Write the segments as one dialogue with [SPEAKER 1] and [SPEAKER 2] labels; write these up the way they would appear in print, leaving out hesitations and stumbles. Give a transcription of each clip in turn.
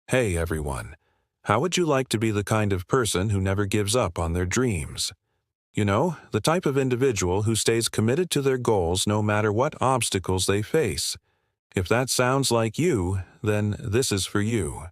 [SPEAKER 1] Hey everyone, how would you like to be the kind of person who never gives up on their dreams? You know, the type of individual who stays committed to their goals no matter what obstacles they face. If that sounds like you, then this is for you.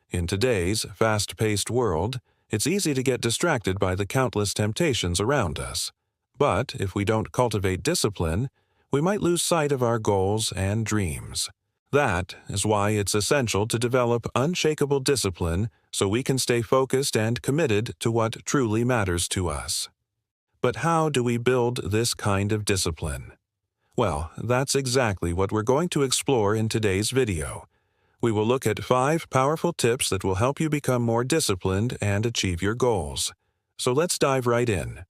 [SPEAKER 1] In today's fast-paced world, it's easy to get distracted by the countless temptations around us. But if we don't cultivate discipline, we might lose sight of our goals and dreams. That is why it's essential to develop unshakable discipline so we can stay focused and committed to what truly matters to us. But how do we build this kind of discipline? Well, that's exactly what we're going to explore in today's video. We will look at 5 powerful tips that will help you become more disciplined and achieve your goals. So let's dive right in.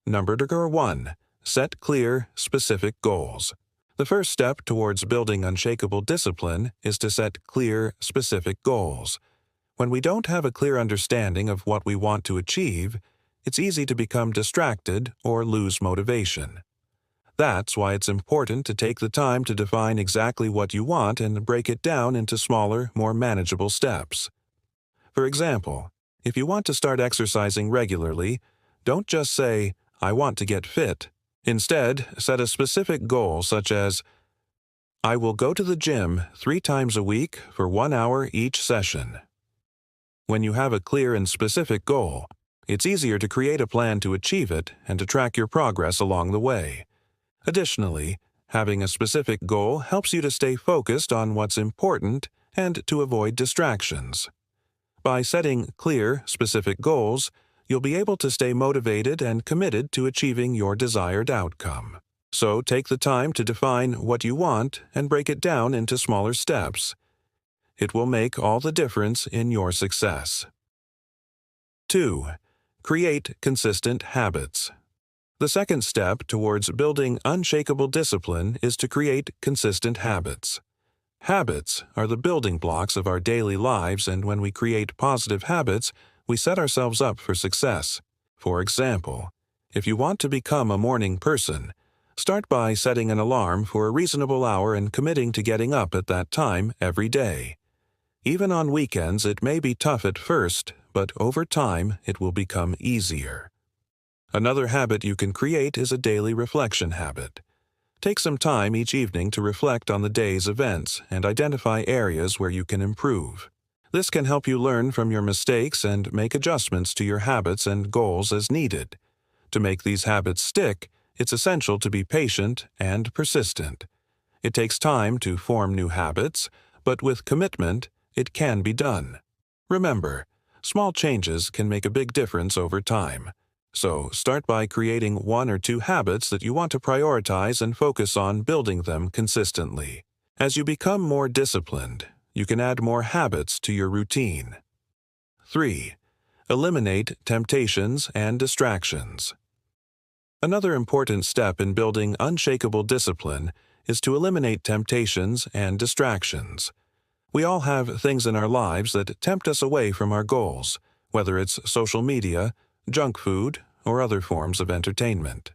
[SPEAKER 1] Number 1. Set clear, specific goals. The first step towards building unshakable discipline is to set clear, specific goals. When we don't have a clear understanding of what we want to achieve, it's easy to become distracted or lose motivation. That's why it's important to take the time to define exactly what you want and break it down into smaller, more manageable steps. For example, if you want to start exercising regularly, don't just say, "I want to get fit." Instead, set a specific goal such as, "I will go to the gym 3 times a week for 1 hour each session." When you have a clear and specific goal, it's easier to create a plan to achieve it and to track your progress along the way. Additionally, having a specific goal helps you to stay focused on what's important and to avoid distractions. By setting clear, specific goals, you'll be able to stay motivated and committed to achieving your desired outcome. So take the time to define what you want and break it down into smaller steps. It will make all the difference in your success. 2. Create consistent habits. The second step towards building unshakable discipline is to create consistent habits. Habits are the building blocks of our daily lives, and when we create positive habits, we set ourselves up for success. For example, if you want to become a morning person, start by setting an alarm for a reasonable hour and committing to getting up at that time every day. Even on weekends, it may be tough at first, but over time, it will become easier. Another habit you can create is a daily reflection habit. Take some time each evening to reflect on the day's events and identify areas where you can improve. This can help you learn from your mistakes and make adjustments to your habits and goals as needed. To make these habits stick, it's essential to be patient and persistent. It takes time to form new habits, but with commitment, it can be done. Remember, small changes can make a big difference over time. So start by creating 1 or 2 habits that you want to prioritize and focus on building them consistently. As you become more disciplined, you can add more habits to your routine. 3. Eliminate temptations and distractions. Another important step in building unshakable discipline is to eliminate temptations and distractions. We all have things in our lives that tempt us away from our goals, whether it's social media, junk food, or other forms of entertainment.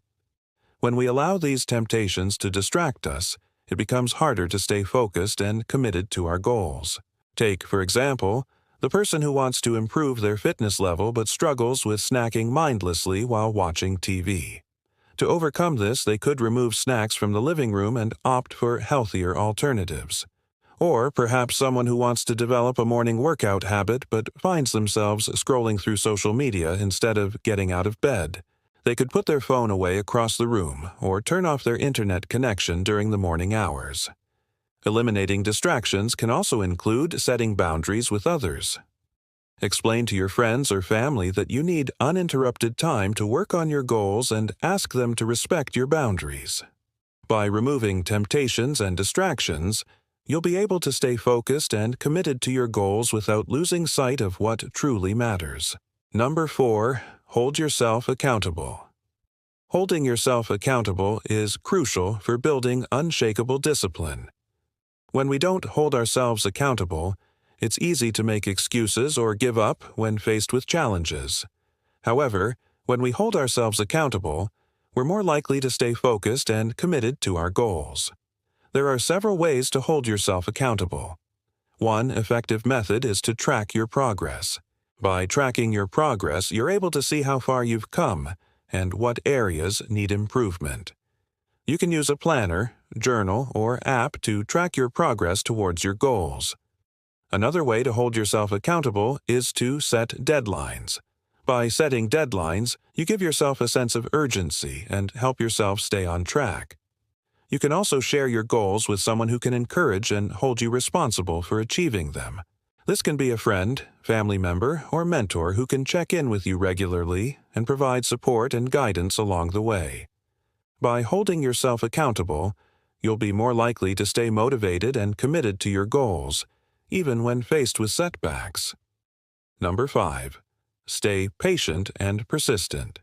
[SPEAKER 1] When we allow these temptations to distract us, it becomes harder to stay focused and committed to our goals. Take, for example, the person who wants to improve their fitness level but struggles with snacking mindlessly while watching TV. To overcome this, they could remove snacks from the living room and opt for healthier alternatives. Or perhaps someone who wants to develop a morning workout habit but finds themselves scrolling through social media instead of getting out of bed. They could put their phone away across the room or turn off their internet connection during the morning hours. Eliminating distractions can also include setting boundaries with others. Explain to your friends or family that you need uninterrupted time to work on your goals and ask them to respect your boundaries. By removing temptations and distractions, you'll be able to stay focused and committed to your goals without losing sight of what truly matters. Number 4. Hold yourself accountable. Holding yourself accountable is crucial for building unshakable discipline. When we don't hold ourselves accountable, it's easy to make excuses or give up when faced with challenges. However, when we hold ourselves accountable, we're more likely to stay focused and committed to our goals. There are several ways to hold yourself accountable. One effective method is to track your progress. By tracking your progress, you're able to see how far you've come and what areas need improvement. You can use a planner, journal, or app to track your progress towards your goals. Another way to hold yourself accountable is to set deadlines. By setting deadlines, you give yourself a sense of urgency and help yourself stay on track. You can also share your goals with someone who can encourage and hold you responsible for achieving them. This can be a friend, family member, or mentor who can check in with you regularly and provide support and guidance along the way. By holding yourself accountable, you'll be more likely to stay motivated and committed to your goals, even when faced with setbacks. Number 5. Stay patient and persistent.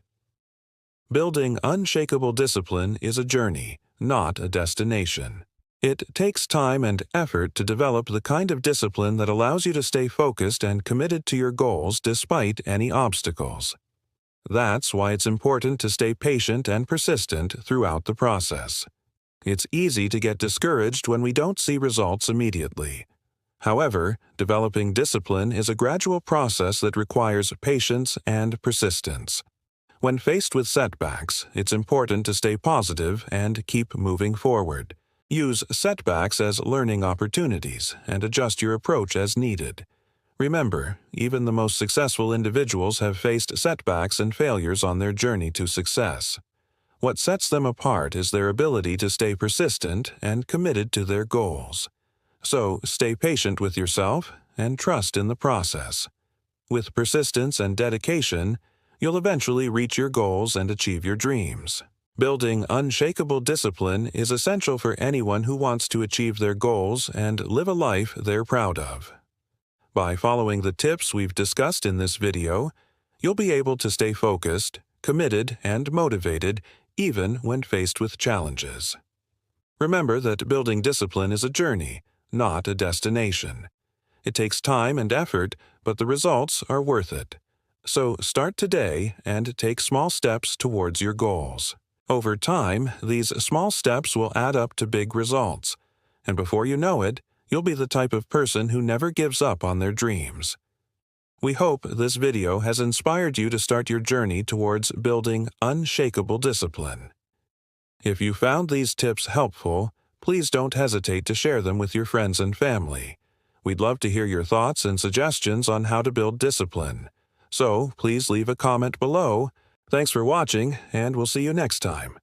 [SPEAKER 1] Building unshakable discipline is a journey, not a destination. It takes time and effort to develop the kind of discipline that allows you to stay focused and committed to your goals despite any obstacles. That's why it's important to stay patient and persistent throughout the process. It's easy to get discouraged when we don't see results immediately. However, developing discipline is a gradual process that requires patience and persistence. When faced with setbacks, it's important to stay positive and keep moving forward. Use setbacks as learning opportunities and adjust your approach as needed. Remember, even the most successful individuals have faced setbacks and failures on their journey to success. What sets them apart is their ability to stay persistent and committed to their goals. So, stay patient with yourself and trust in the process. With persistence and dedication, you'll eventually reach your goals and achieve your dreams. Building unshakable discipline is essential for anyone who wants to achieve their goals and live a life they're proud of. By following the tips we've discussed in this video, you'll be able to stay focused, committed, and motivated even when faced with challenges. Remember that building discipline is a journey, not a destination. It takes time and effort, but the results are worth it. So start today and take small steps towards your goals. Over time, these small steps will add up to big results, and before you know it, you'll be the type of person who never gives up on their dreams. We hope this video has inspired you to start your journey towards building unshakable discipline. If you found these tips helpful, please don't hesitate to share them with your friends and family. We'd love to hear your thoughts and suggestions on how to build discipline. So please leave a comment below. Thanks for watching, and we'll see you next time.